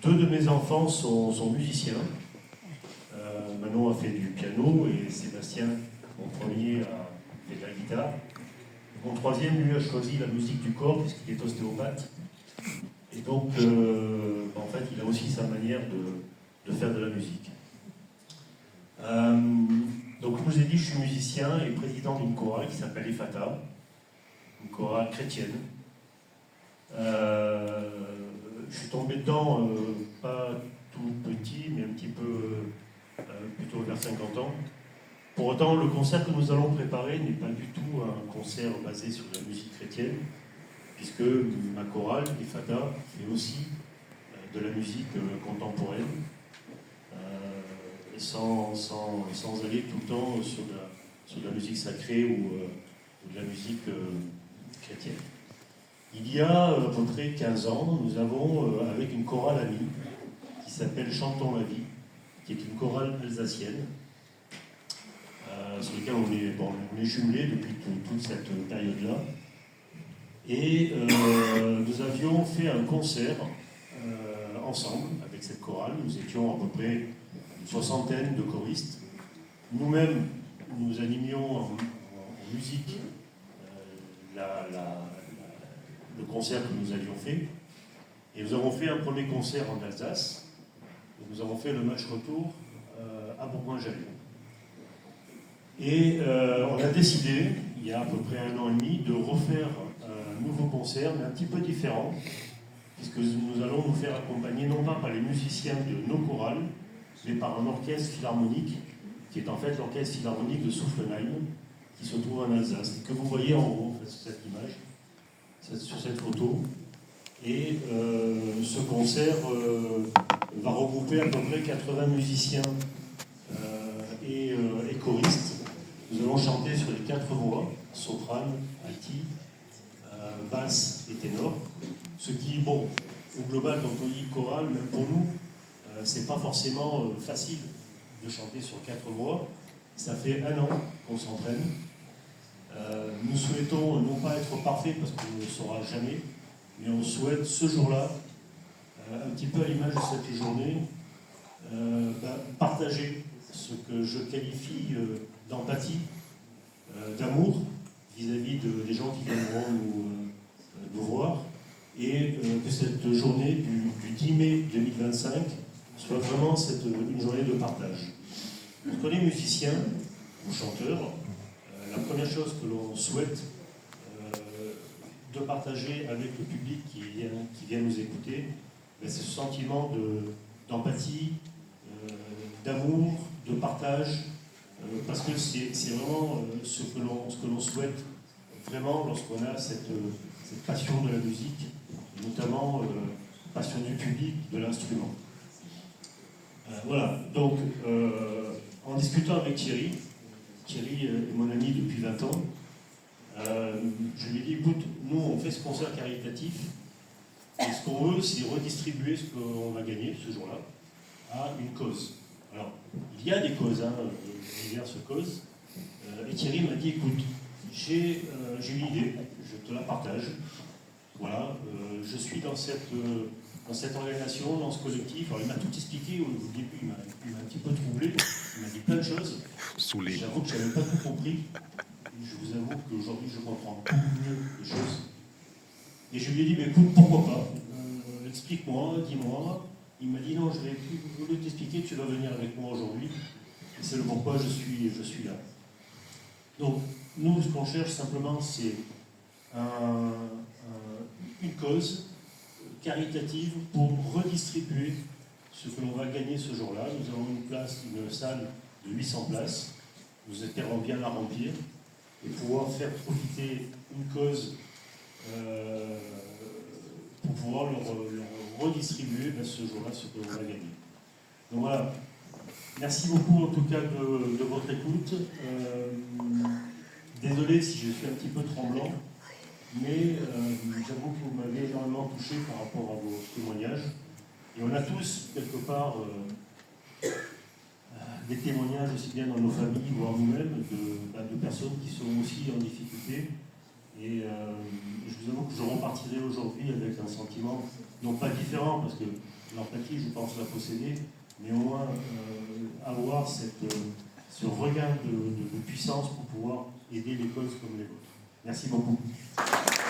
Deux de mes enfants sont musiciens. Manon a fait du piano et Sébastien, mon premier, a fait de la guitare. Mon troisième, lui, a choisi la musique du corps puisqu'il est ostéopathe. Et donc, en fait, il a aussi sa manière de faire de la musique. Donc, je vous ai dit, je suis musicien et président d'une chorale qui s'appelle EFATA, une chorale chrétienne. Je suis tombé dedans, pas tout petit, mais un petit peu plutôt vers 50 ans. Pour autant, le concert que nous allons préparer n'est pas du tout un concert basé sur la musique chrétienne, puisque ma chorale, EFATA, fait aussi de la musique contemporaine, sans aller tout le temps sur de la musique sacrée ou de la musique chrétienne. Il y a à peu près 15 ans, nous avons, avec une chorale amie, qui s'appelle Chantons la vie, qui est une chorale alsacienne, sur laquelle on est jumelés depuis toute cette période-là. Et nous avions fait un concert ensemble avec cette chorale. Nous étions à peu près une soixantaine de choristes. Nous-mêmes, nous animions en musique le concert que nous avions fait. Et nous avons fait un premier concert en Alsace. Et nous avons fait le match retour à Bourgoin-Jallieu. Et on a décidé, il y a à peu près 1 an et demi, de refaire un nouveau concert, mais un petit peu différent, puisque nous allons nous faire accompagner non pas par les musiciens de nos chorales, mais par un orchestre philharmonique, qui est en fait l'orchestre philharmonique de Soufflenheim, qui se trouve en Alsace, et que vous voyez en haut, en fait, sur cette image, sur cette photo. Et ce concert va regrouper à peu près 80 musiciens et choristes. Nous allons chanter sur les 4 voix, soprane, alti, basse et ténor. Ce qui, bon, au global, quand on dit chorale, même pour nous, c'est pas forcément facile de chanter sur 4 voix. Ça fait 1 an qu'on s'entraîne. Nous souhaitons non pas être parfaits parce qu'on ne le saura jamais, mais on souhaite ce jour-là, un petit peu à l'image de cette journée, partager ce que je qualifie d'empathie, d'amour vis-à-vis des gens qui viendront nous voir, et que cette journée du 10 mai 2025 soit vraiment une journée de partage. Quand on est musicien ou chanteur, la première chose que l'on souhaite de partager avec le public qui vient nous écouter, c'est ce sentiment d'empathie, d'amour, de partage, parce que c'est vraiment ce que l'on souhaite vraiment lorsqu'on a cette passion de la musique, et notamment passion du public, de l'instrument. Voilà, donc en discutant avec Thierry est mon ami depuis 20 ans, je lui ai dit, écoute, nous on fait ce concert caritatif, et ce qu'on veut c'est redistribuer ce qu'on va gagner ce jour-là à une cause. Alors, il y a des causes, diverses causes, et Thierry m'a dit, écoute, j'ai une idée, je te la partage, voilà, je suis dans cette organisation, dans ce collectif. Alors il m'a tout expliqué au début, il m'a un petit peu troublé, il m'a dit plein de choses. J'avoue que je n'avais pas tout compris. Je vous avoue qu'aujourd'hui je comprends mieux les choses. Et je lui ai dit, mais écoute, pourquoi pas, explique-moi, dis-moi. Il m'a dit, non, je vais plus t'expliquer, tu vas venir avec moi aujourd'hui. Et c'est le pourquoi je suis là. Donc, nous, ce qu'on cherche simplement, c'est une cause caritative pour redistribuer ce que l'on va gagner ce jour-là. Nous avons une salle de 800 places. Nous espérons bien la remplir et pouvoir faire profiter une cause pour pouvoir leur redistribuer ce jour-là ce que l'on va gagner. Donc voilà. Merci beaucoup en tout cas de votre écoute. Désolé si je suis un petit peu tremblant, mais j'avoue que vous m'avez énormément touché par rapport à vos témoignages. Et on a tous, quelque part, des témoignages aussi bien dans nos familles, voire nous-mêmes, de personnes qui sont aussi en difficulté. Et je vous avoue que je repartirai aujourd'hui avec un sentiment, non pas différent, parce que l'empathie, je pense la posséder, mais au moins avoir ce regain de puissance pour pouvoir aider les causes comme les vôtres. Merci beaucoup.